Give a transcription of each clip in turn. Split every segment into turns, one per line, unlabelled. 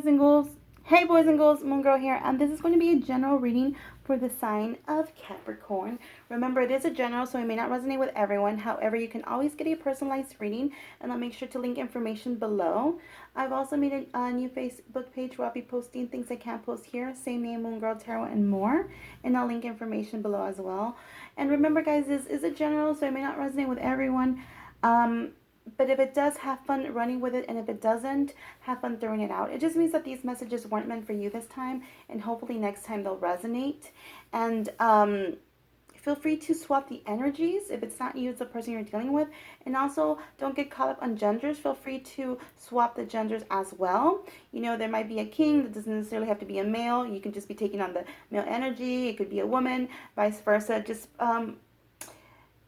and ghouls. Hey boys and ghouls, Moon Girl here, and this is going to be a general reading for the sign of Capricorn. Remember, it is a general, so it may not resonate with everyone. However, you can always get a personalized reading, and I'll make sure to link information below. I've also made a new Facebook page where I'll be posting things I can't post here, same name, Moon Girl Tarot, and more, and I'll link information below as well. And remember, guys, this is a general, so it may not resonate with everyone. But if it does, have fun running with it, and if it doesn't, have fun throwing it out. It just means that these messages weren't meant for you this time, and hopefully next time they'll resonate. And feel free to swap the energies if it's not you, it's the person you're dealing with. And also, don't get caught up on genders. Feel free to swap the genders as well. You know, there might be a king that doesn't necessarily have to be a male. You can just be taking on the male energy. It could be a woman, vice versa. Just,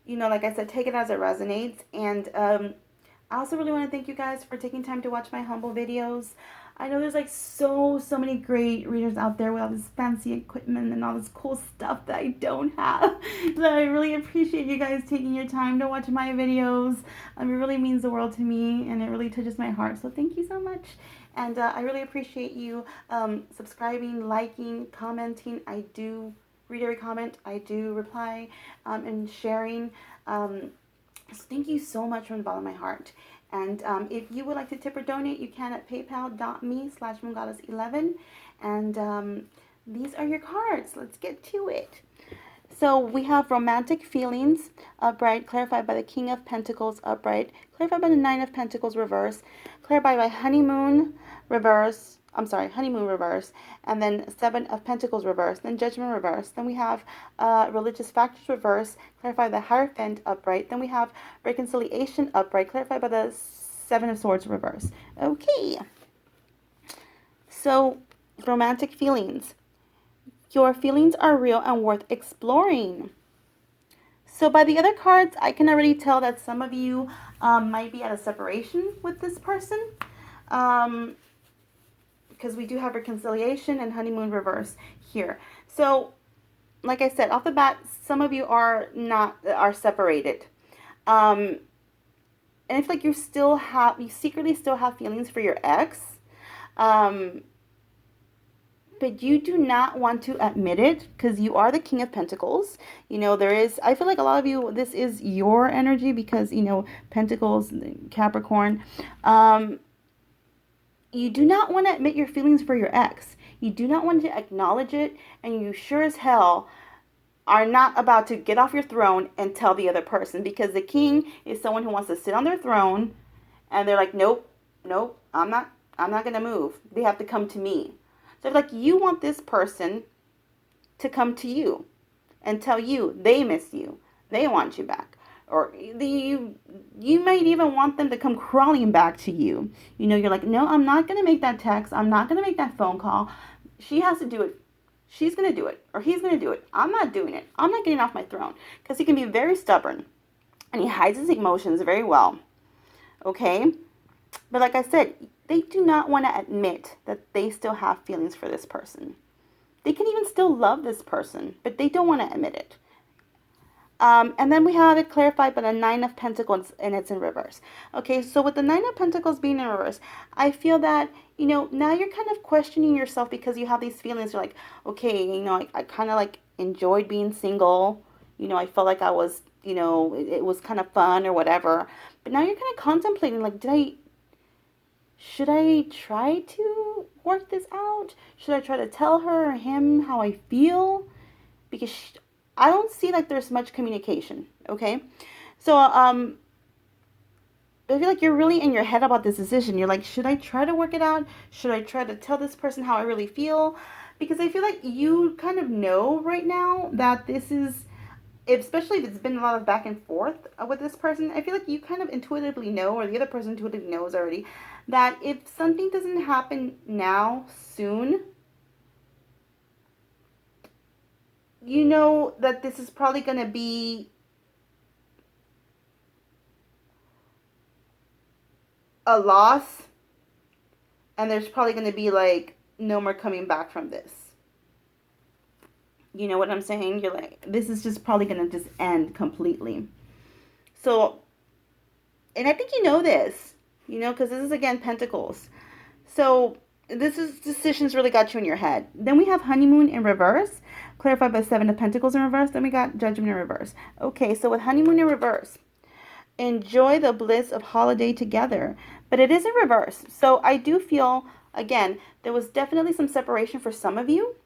you know, like I said, take it as it resonates. And I also really want to thank you guys for taking time to watch my humble videos. I know there's like so many great readers out there with all this fancy equipment and all this cool stuff that I don't have. So I really appreciate you guys taking your time to watch my videos. It really means the world to me, and it really touches my heart. So thank you so much. And I really appreciate you subscribing, liking, commenting. I do read every comment. I do reply, and sharing. So thank you so much from the bottom of my heart. And if you would like to tip or donate, you can at paypal.me/moongoddess11. And these are your cards. Let's get to it. So we have romantic feelings, upright, clarified by the King of Pentacles, upright, clarified by the Nine of Pentacles, reverse, clarified by honeymoon, reverse, honeymoon reverse, and then Seven of Pentacles reverse, then Judgment reverse. Then we have religious factors reverse, clarified by the Hierophant upright. Then we have reconciliation upright, clarified by the Seven of Swords reverse. Okay. So, romantic feelings. Your feelings are real and worth exploring. So by the other cards, I can already tell that some of you might be at a separation with this person. Because we do have reconciliation and honeymoon reverse here. So, like I said, off the bat, some of you are separated. And it's like you secretly still have feelings for your ex. But you do not want to admit it because you are the King of Pentacles. You know, I feel like a lot of you, this is your energy because, you know, Pentacles, Capricorn. You do not want to admit your feelings for your ex. You do not want to acknowledge it, and you sure as hell are not about to get off your throne and tell the other person, because the king is someone who wants to sit on their throne, and they're like, nope, I'm not going to move. They have to come to me. So it's like you want this person to come to you and tell you they miss you. They want you back. Or you might even want them to come crawling back to you. You know, you're like, no, I'm not going to make that text. I'm not going to make that phone call. She has to do it. She's going to do it. Or he's going to do it. I'm not doing it. I'm not getting off my throne. Because he can be very stubborn. And he hides his emotions very well. Okay? But like I said, they do not want to admit that they still have feelings for this person. They can even still love this person. But they don't want to admit it. And then we have it clarified by the Nine of Pentacles, and it's in reverse. Okay, so with the Nine of Pentacles being in reverse, I feel that, you know, now you're kind of questioning yourself because you have these feelings. You're like, okay, you know, I kind of like enjoyed being single. You know, I felt like I was, you know, it was kind of fun or whatever. But now you're kind of contemplating, like, should I try to work this out? Should I try to tell her or him how I feel? Because I don't see like there's much communication, okay? So, I feel like you're really in your head about this decision. You're like, should I try to work it out? Should I try to tell this person how I really feel? Because I feel like you kind of know right now that this is, especially if it's been a lot of back and forth with this person, I feel like you kind of intuitively know, or the other person intuitively knows already, that if something doesn't happen now, soon, you know that this is probably going to be a loss, and there's probably going to be like no more coming back from this. You know what I'm saying? You're like, this is just probably going to just end completely. So, and I think you know this, you know, because this is again Pentacles. So decisions really got you in your head. Then we have honeymoon in reverse, clarified by Seven of Pentacles in reverse. Then we got judgment in reverse. Okay, so with honeymoon in reverse, enjoy the bliss of holiday together. But it is in reverse. So I do feel, again, there was definitely some separation for some of you.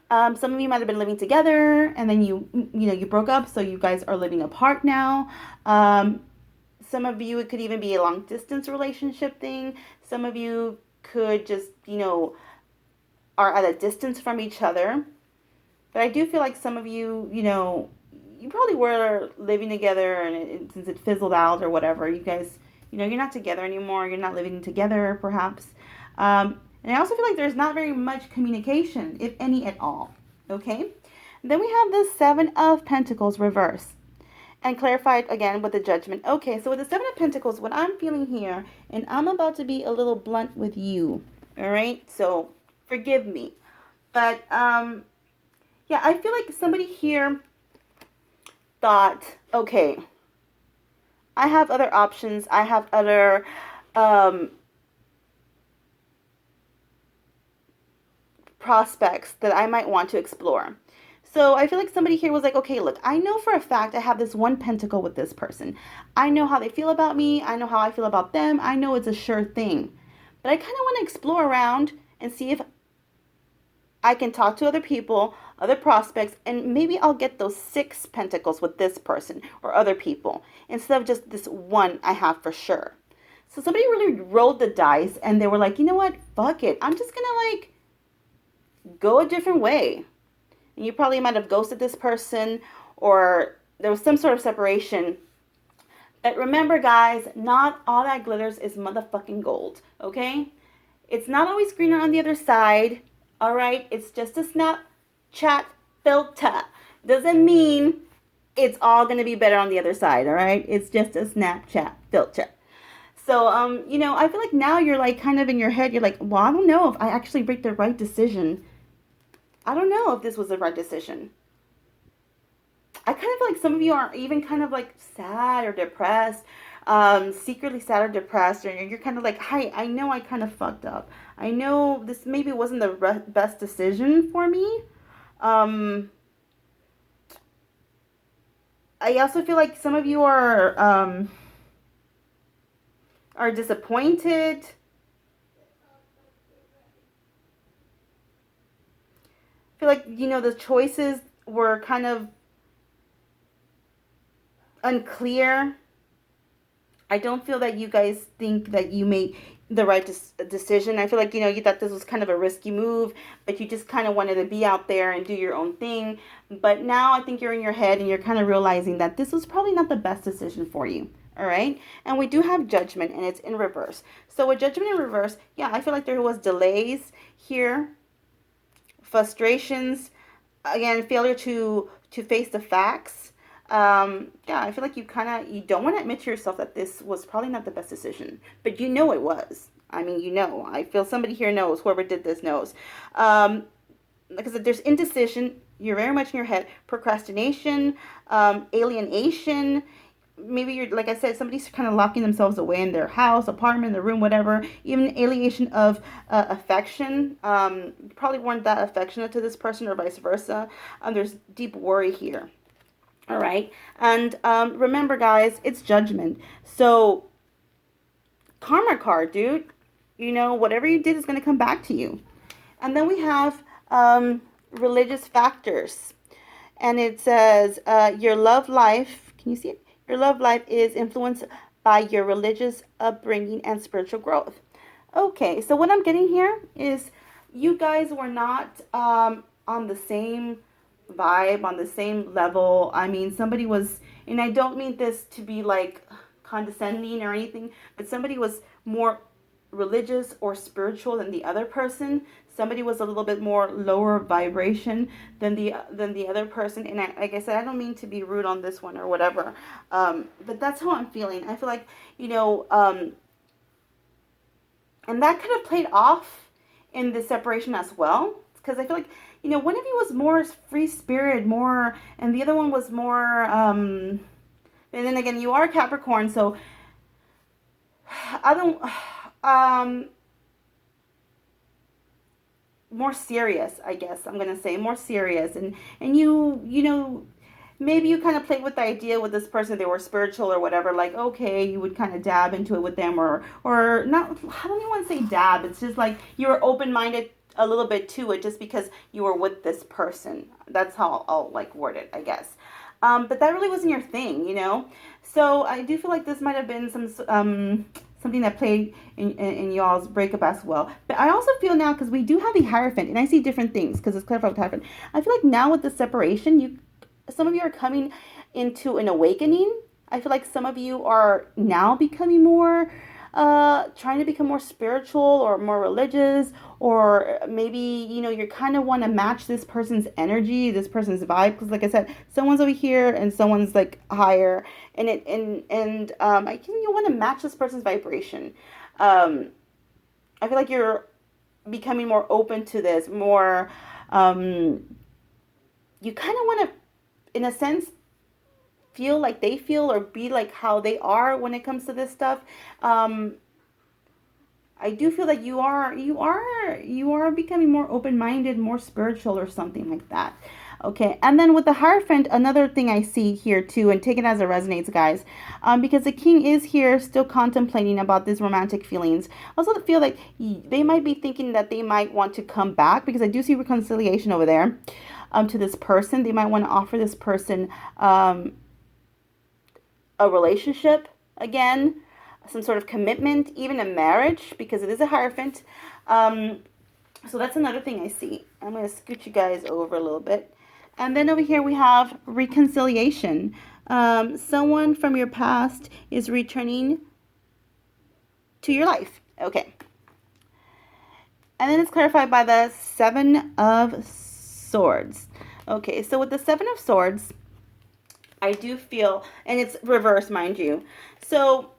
Some of you might have been living together, and then you broke up, so you guys are living apart now. Some of you, it could even be a long distance relationship thing. Some of you could just, are at a distance from each other. But I do feel like some of you, you probably were living together, and since it fizzled out or whatever, you guys, you're not together anymore. You're not living together, perhaps. And I also feel like there's not very much communication, if any at all. Okay? Then we have the Seven of Pentacles reverse. And clarified again with the Judgment. Okay, so with the Seven of Pentacles, what I'm feeling here, and I'm about to be a little blunt with you. Alright? So, forgive me. But, yeah, I feel like somebody here thought, okay, I have other options. I have other, prospects that I might want to explore. So I feel like somebody here was like, okay, look, I know for a fact I have this one pentacle with this person. I know how they feel about me. I know how I feel about them. I know it's a sure thing. But I kind of want to explore around and see if I can talk to other people, other prospects, and maybe I'll get those 6 pentacles with this person or other people instead of just this one I have for sure. So somebody really rolled the dice and they were like, you know what? Fuck it. I'm just going to go a different way. And you probably might have ghosted this person or there was some sort of separation. But remember, guys, not all that glitters is motherfucking gold, okay? It's not always greener on the other side, all right? It's just a Snapchat filter. Doesn't mean it's all going to be better on the other side, all right? It's just a Snapchat filter. So, I feel like now you're kind of in your head, you're like, well, I don't know if I actually make the right decision. I don't know if this was the right decision. I kind of feel like some of you are even kind of sad or depressed, secretly sad or depressed, or you're kind of like, hi, I know I kind of fucked up. I know this maybe wasn't the best decision for me. I also feel like some of you are disappointed. I feel like, the choices were kind of unclear. I don't feel that you guys think that you made the right decision. I feel like, you thought this was kind of a risky move, but you just kind of wanted to be out there and do your own thing. But now I think you're in your head and you're kind of realizing that this was probably not the best decision for you. All right. And we do have Judgment and it's in reverse. So with Judgment in reverse, yeah, I feel like there was delays here, frustrations, again, failure to face the facts. Yeah, I feel like you don't want to admit to yourself that this was probably not the best decision, but it was. I mean, I feel somebody here knows, whoever did this knows. Like I said, there's indecision. You're very much in your head. Procrastination, alienation. Maybe you're, like I said, somebody's kind of locking themselves away in their house, apartment, their room, whatever. Even alienation of affection. You probably weren't that affectionate to this person or vice versa. There's deep worry here. All right. And remember, guys, it's Judgment. So, karma card, dude. Whatever you did is going to come back to you. And then we have religious factors. And it says your love life, can you see it? Your love life is influenced by your religious upbringing and spiritual growth. Okay, so what I'm getting here is you guys were not on the same vibe, on the same level. I mean, somebody was, and I don't mean this to be condescending or anything, but somebody was more religious or spiritual than the other person. Somebody was a little bit more lower vibration than the other person. And like I said, I don't mean to be rude on this one or whatever, but that's how I'm feeling. I feel like, and that could have played off in the separation as well, because I feel like, one of you was more free spirit, more, and the other one was more, and then again, you are Capricorn, so I don't, more serious, I guess I'm gonna say more serious, and you know, maybe you kind of played with the idea with this person, they were spiritual or whatever, like okay, you would kind of dab into it with them, or not, I don't even want to say dab, it's just like you were open-minded a little bit to it just because you were with this person. That's how I'll like word it, I guess. But that really wasn't your thing, you know. So I do feel like this might have been something that played in y'all's breakup as well. But I also feel now, because we do have the Hierophant, and I see different things because it's clarified with Hierophant. I feel like now with the separation, some of you are coming into an awakening. I feel like some of you are now becoming more, trying to become more spiritual or more religious, or maybe you kind of want to match this person's energy, this person's vibe. Because like I said, someone's over here and someone's like higher, and I think you want to match this person's vibration. Um, I feel like you're becoming more open to this, more. You kind of want to, in a sense, feel like they feel or be like how they are when it comes to this stuff. Um, I do feel that you are becoming more open-minded, more spiritual or something like that. Okay, and then with the Hierophant, another thing I see here too, and take it as it resonates, guys, because the King is here still contemplating about these romantic feelings. I also feel like they might be thinking that they might want to come back, because I do see reconciliation over there, to this person. They might want to offer this person a relationship again, some sort of commitment, even a marriage, because it is a Hierophant. Um, so that's another thing I see. I'm going to scoot you guys over a little bit. And then over here we have reconciliation. Someone from your past is returning to your life. Okay. And then it's clarified by the Seven of Swords. Okay, so with the Seven of Swords, I do feel, and it's reverse, mind you. So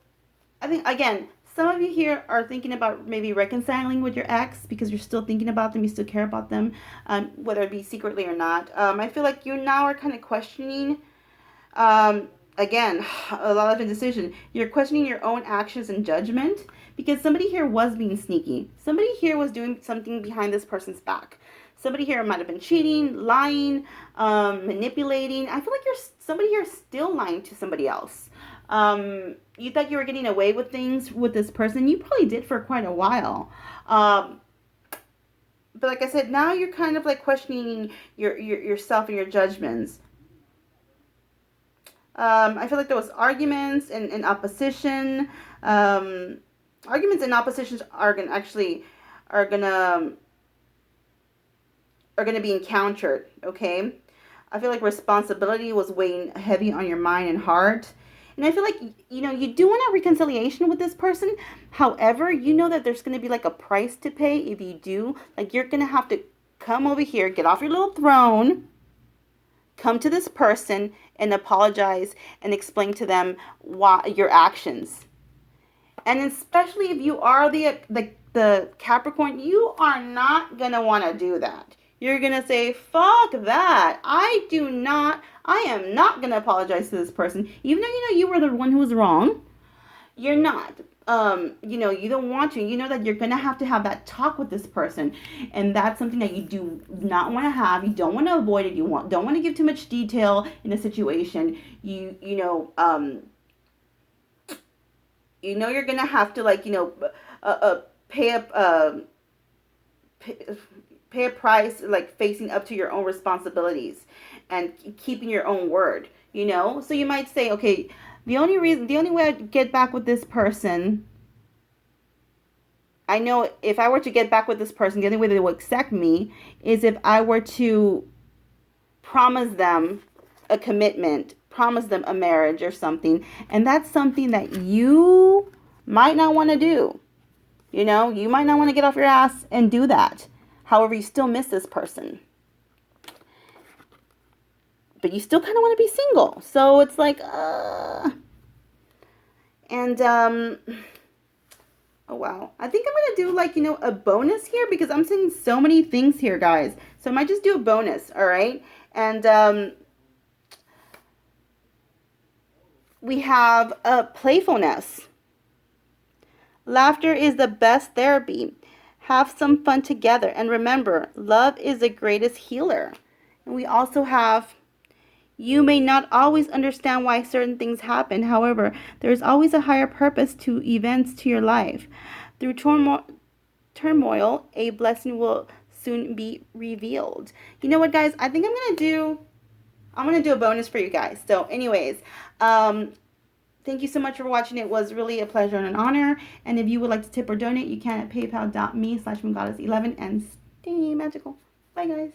I think, again, some of you here are thinking about maybe reconciling with your ex because you're still thinking about them, you still care about them, whether it be secretly or not. I feel like you now are kind of questioning, again, a lot of indecision. You're questioning your own actions and judgment because somebody here was being sneaky. Somebody here was doing something behind this person's back. Somebody here might have been cheating, lying, manipulating. I feel like somebody here is still lying to somebody else. You thought you were getting away with things with this person. You probably did for quite a while. But like I said, now you're kind of like questioning yourself and your judgments. I feel like there was arguments and opposition. Arguments and oppositions are gonna be encountered. Okay, I feel like responsibility was weighing heavy on your mind and heart. And I feel like, you do want a reconciliation with this person. However, you know that there's going to be like a price to pay if you do. Like, you're going to have to come over here, get off your little throne, come to this person and apologize and explain to them why your actions. And especially if you are the Capricorn, you are not going to want to do that. You're going to say, fuck that. I am not going to apologize to this person. Even though you were the one who was wrong, you're not. You don't want to. You know that you're going to have that talk with this person. And that's something that you do not want to have. You don't want to avoid it. Don't want to give too much detail in a situation. You're going to have to pay a price, like facing up to your own responsibilities and keeping your own word, so you might say, okay, the only way I'd get back with this person, I know if I were to get back with this person, the only way they will accept me is if I were to promise them a commitment, promise them a marriage or something. And that's something that you might not want to do. You might not want to get off your ass and do that. However, you still miss this person. But you still kind of want to be single. So it's like, And, oh wow. I think I'm going to do a bonus here because I'm seeing so many things here, guys. So I might just do a bonus, all right? And, we have playfulness. Laughter is the best therapy. Have some fun together. And remember, love is the greatest healer. And we also have, you may not always understand why certain things happen. However, there is always a higher purpose to events to your life. Through turmoil, a blessing will soon be revealed. You know what, guys? I think I'm gonna do a bonus for you guys. So, anyways, thank you so much for watching. It was really a pleasure and an honor. And if you would like to tip or donate, you can at paypal.me/moongoddess11 and stay magical. Bye, guys.